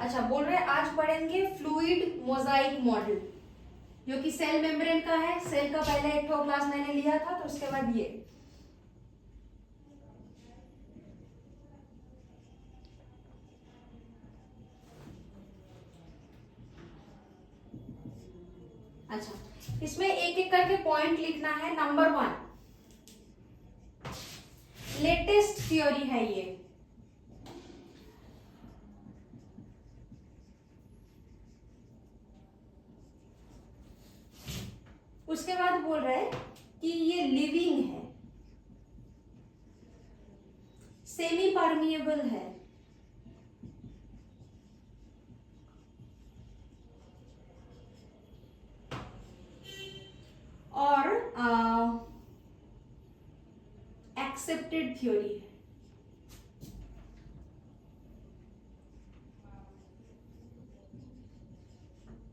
अच्छा, बोल रहे हैं आज पढ़ेंगे फ्लूइड मोजाइक मॉडल, जो कि सेल मेम्ब्रेन का है। सेल का पहले एक ठो क्लास मैंने लिया था, तो उसके बाद ये। अच्छा, इसमें एक एक करके पॉइंट लिखना है। नंबर 1, लेटेस्ट थ्योरी है ये। उसके बाद बोल रहे हैं कि ये लिविंग है, सेमी परमिएबल है, और एक्सेप्टेड थ्योरी है।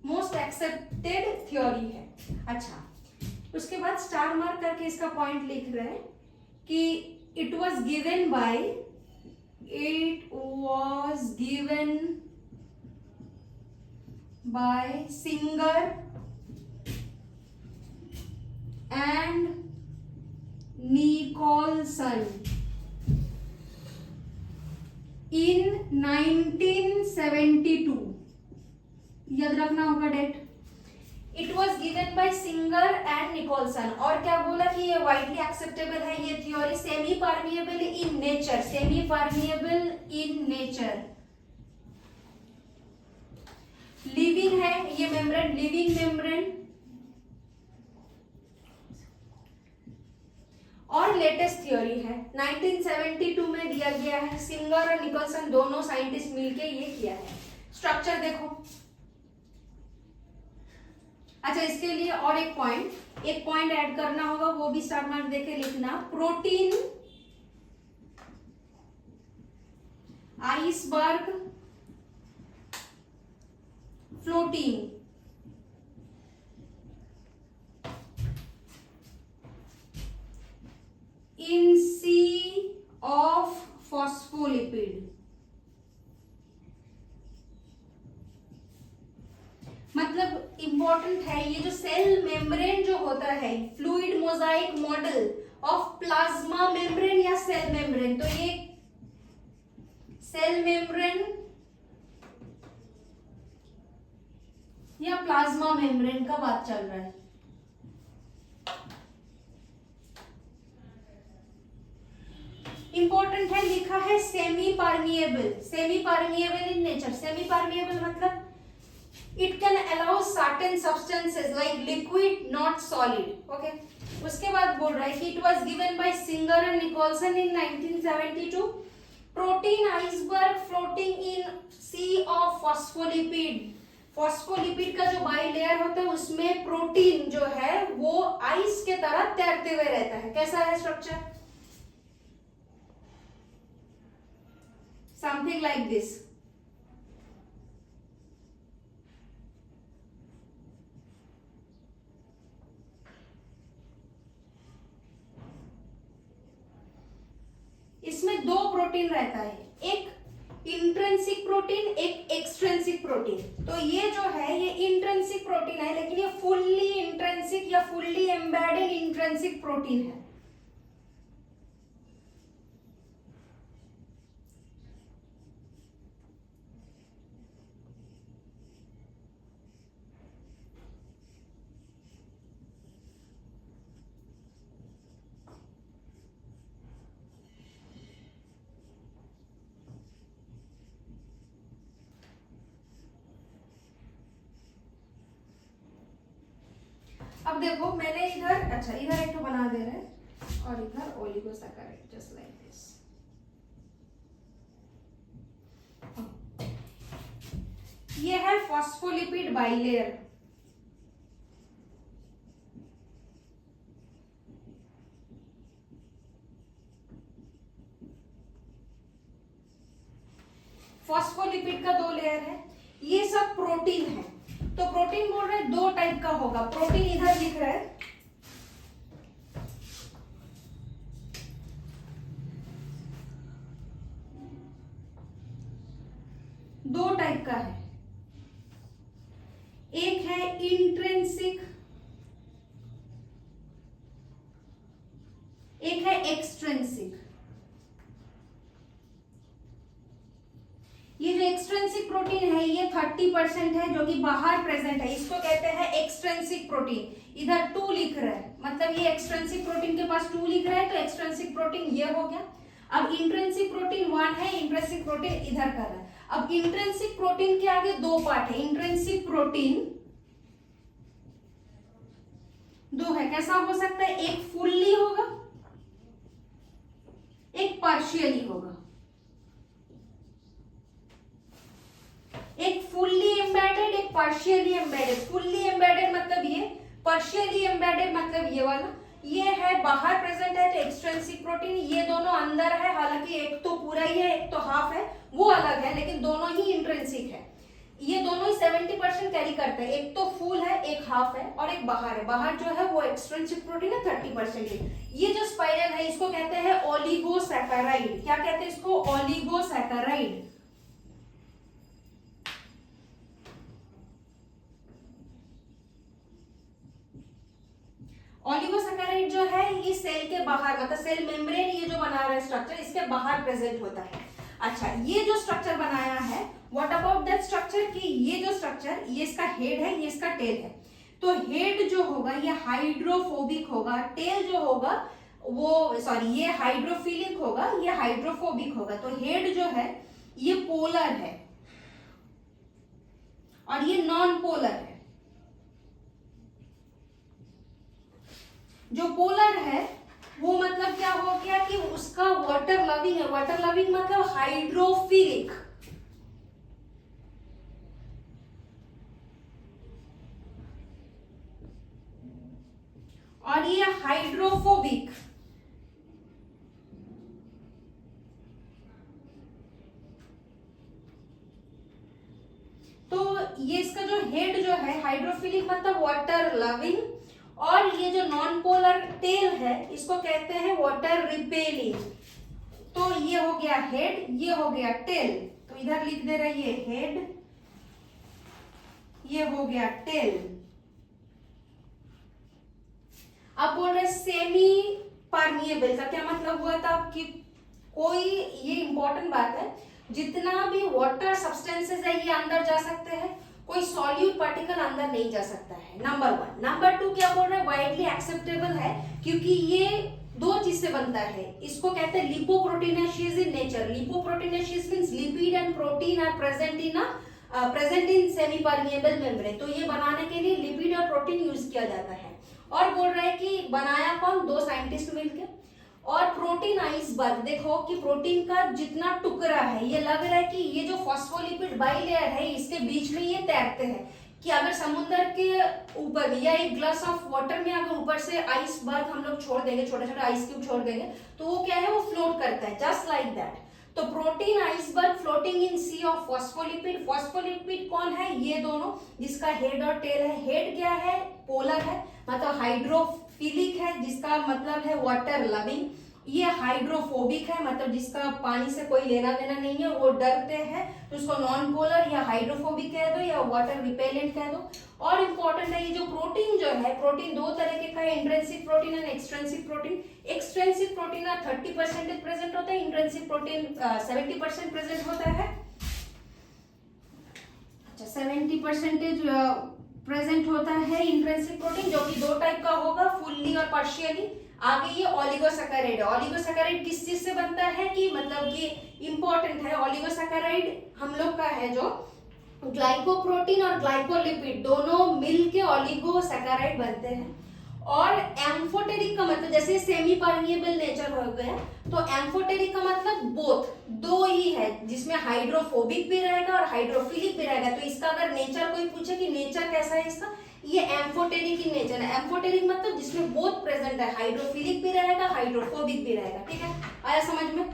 मोस्ट एक्सेप्टेड थ्योरी है। अच्छा, उसके बाद स्टार मार्क करके इसका पॉइंट लिख रहे हैं कि it was given by Singer and Nicolson in 1972। याद रखना होगा date. It was given by Singer and Nicolson. और क्या बोला कि ये वाइडली एक्सेप्टेबल है ये theory, semi permeable in nature, semi permeable in nature, living है ये मेम्ब्रेन, लिविंग मेम्ब्रेन, और लेटेस्ट थ्योरी है। 1972 में दिया गया है। सिंगर और निकोलसन दोनों साइंटिस्ट मिलके ये किया है। स्ट्रक्चर देखो। अच्छा, इसके लिए और एक पॉइंट ऐड करना होगा, वो भी स्टार मार्क देके लिखना। Protein iceberg floating in sea of phospholipid. मतलब इंपॉर्टेंट है ये जो सेल मेम्ब्रेन जो होता है, fluid mosaic model of plasma membrane या सेल मेम्ब्रेन। तो ये सेल मेम्ब्रेन या प्लाज्मा मेम्ब्रेन का बात चल रहा है। इंपॉर्टेंट है, लिखा है semi permeable in nature. Semi permeable मतलब it can allow certain substances like liquid not solid. Okay, उसके बाद बोल रहा है कि it was given by Singer and Nicholson in 1972. Protein iceberg floating in sea of phospholipid. Phospholipid का जो by layer होता है उसमें प्रोटीन जो है वो आइस के तरह तैरते हुए रहता है। कैसा है स्ट्रक्चर? Something like this. इसमें दो प्रोटीन रहता है, एक इंट्रिंसिक प्रोटीन, एक एक्सट्रिंसिक प्रोटीन। तो ये जो है ये इंट्रिंसिक प्रोटीन है, लेकिन ये फुल्ली इंट्रिंसिक या फुल्ली एम्बेडेड इंट्रिंसिक प्रोटीन है। अब देखो मैंने इधर, अच्छा इधर एक तो बना दे रहे हैं और इधर ओलिगोसैकेराइड जस्ट लाइक दिस। ये है फॉस्फोलिपिड बाइलेयर। फॉस्फोलिपिड का दो लेयर है, ये सब प्रोटीन है। तो प्रोटीन बोल रहे हैं दो टाइप का होगा। प्रोटीन इधर लिख रहा है, दो टाइप का है, एक है इंट्रिंसिक, एक है एक्सट्रिंसिक। ये जो एक्सट्रिंसिक प्रोटीन है ये 30% है जो कि बाहर प्रेजेंट है, इसको कहते हैं एक्सट्रिंसिक प्रोटीन। इधर 2 लिख रहा है, मतलब ये एक्सट्रिंसिक प्रोटीन के पास 2 लिख रहा है, तो एक्सट्रिंसिक प्रोटीन ये हो गया। अब इंट्रिंसिक प्रोटीन 1 है, इंट्रिंसिक प्रोटीन इधर कर रहा है। अब इंट्रिंसिक प्रोटीन के आगे 2 पार्ट है, इंट्रिंसिक प्रोटीन 2 है। कैसा हो सकता है, एक फुल्ली होगा, एक पार्शियली होगा। एक फुल्ली एम्बेडेड, एक पार्शियली एम्बेडेड। फुल्ली एम्बेडेड मतलब ये, पार्शियली एम्बेडेड मतलब ये वाला। ये है बाहर प्रेजेंट है तो एक्सट्रिंसिक प्रोटीन, ये दोनों अंदर है, हालांकि एक तो पूरा ही है, एक तो हाफ है, वो अलग है, लेकिन दोनों ही इंट्रिंसिक है। ये दोनों ही 70% कैरी करते हैं, एक तो फुल है, एक हाफ है, और एक बाहर है। बाहर जो है वो एक्सट्रिंसिक प्रोटीन है 30%। ये जो स्पाइरल है इसको कहते हैं ओलिगोसैकेराइड। क्या कहते हैं इसको, ओलिगोसैकेराइड। ओलिगोसैकेराइड जो है ये सेल के बाहर, मतलब सेल मेम्ब्रेन ये जो बना रहा है स्ट्रक्चर, इसके बाहर प्रेजेंट होता है। अच्छा, ये जो स्ट्रक्चर बनाया है, व्हाट अबाउट दैट स्ट्रक्चर, कि ये जो स्ट्रक्चर, ये इसका हेड है, ये इसका टेल है। तो हेड जो होगा ये हाइड्रोफोबिक होगा, टेल जो होगा वो ये हाइड्रोफिलिक होगा, ये हाइड्रोफोबिक होगा। तो हेड जो है ये पोलर है और ये नॉन पोलर है। जो पोलर है वो मतलब क्या हो गया कि उसका वाटर लविंग है। वाटर लविंग मतलब हाइड्रोफिलिक। और ये हाइड्रोफोबिक। तो ये इसका जो हेड जो है हाइड्रोफिलिक मतलब वाटर लविंग, और ये जो नॉन पोलर टेल है इसको कहते हैं वाटर रिपेलिंग। तो ये हो गया हेड, ये हो गया टेल। तो इधर लिख दे रही है हेड, ये हो गया टेल। अब बोल रहे सेमी परमिएबल का क्या मतलब हुआ था कि कोई, ये इंपॉर्टेंट बात है, जितना भी वाटर सब्सटेंसेस है ये अंदर जा सकते हैं, कोई सॉल्यूट पार्टिकल अंदर नहीं जा सकता है, नंबर 1। नंबर 2 क्या बोल रहे हैं, वाइडली एक्सेप्टेबल है क्योंकि ये 2 चीज से बनता है। इसको कहते हैं lipoproteinaceous in nature. Lipoproteinaceous means lipid and protein are present in semi permeable membrane. तो ये बनाने के लिए लिपिड और प्रोटीन यूज किया जाता है। और बोल रहे हैं कि बनाया कौन, 2 साइंटिस्ट मिलकर। और प्रोटीन आइसबर्ग, देखो कि प्रोटीन का जितना टुकड़ा है ये लग रहा है कि ये जो फॉस्फोलिपिड बाइलेयर है इसके बीच में ये तैरते हैं, कि अगर समुद्र के ऊपर या एक ग्लास ऑफ वाटर में अगर ऊपर से आइसबर्ग हम लोग छोड़ देंगे, छोटे छोटे आइस क्यूब छोड़ देंगे, तो वो क्या है, वो फ्लोट करता है, जस्ट लाइक दैट। तो protein iceberg floating in sea of phospholipid. Phospholipid कौन है, ये दोनों, जिसका हेड और टेल है। हेड क्या है, पोलर है, मतलब हाइड्रोफिलिक है, जिसका मतलब है वाटर लविंग। ये हाइड्रोफोबिक है, मतलब जिसका पानी से कोई लेना देना नहीं है, वो डरते हैं, तो उसको नॉन पोलर या हाइड्रोफोबिक कह दो या वाटर रिपेलेंट कह दो। और इम्पोर्टेंट है ये जो प्रोटीन जो है, प्रोटीन 2 तरह का है, intrinsic protein and extrinsic protein. Extrinsic protein 30% present होता है, इंट्रिंसिक प्रोटीन 70% प्रेजेंट होता है। अच्छा, 70% प्रेजेंट होता है इंट्रिंसिक प्रोटीन, जो कि 2 टाइप का होगा, फुल्ली और पार्शियली। आगे ये ओलिगोसैकेराइड है। ओलिगोसैकेराइड किस चीज से बनता है, कि मतलब ये इंपॉर्टेंट है। ओलिगोसैकेराइड हम लोग का है जो ग्लाइकोप्रोटीन और ग्लाइकोलिपिड दोनों मिलके ओलिगोसैकेराइड बनते हैं। और एम्फोटेरिक का मतलब, जैसे सेमी परमिएबल नेचर हो गया, तो एम्फोटेरिक का मतलब बोथ, 2 ही है, जिसमें हाइड्रोफोबिक भी रहेगा और हाइड्रोफिलिक भी रहेगा। तो इसका अगर नेचर कोई पूछे कि नेचर कैसा है इसका, ये एम्फोटेरिक इन नेचर है। एम्फोटेरिक मतलब जिसमें बोथ प्रेजेंट है, हाइड्रोफिलिक भी रहेगा, हाइड्रोफोबिक भी रहेगा। ठीक है, आया समझ में।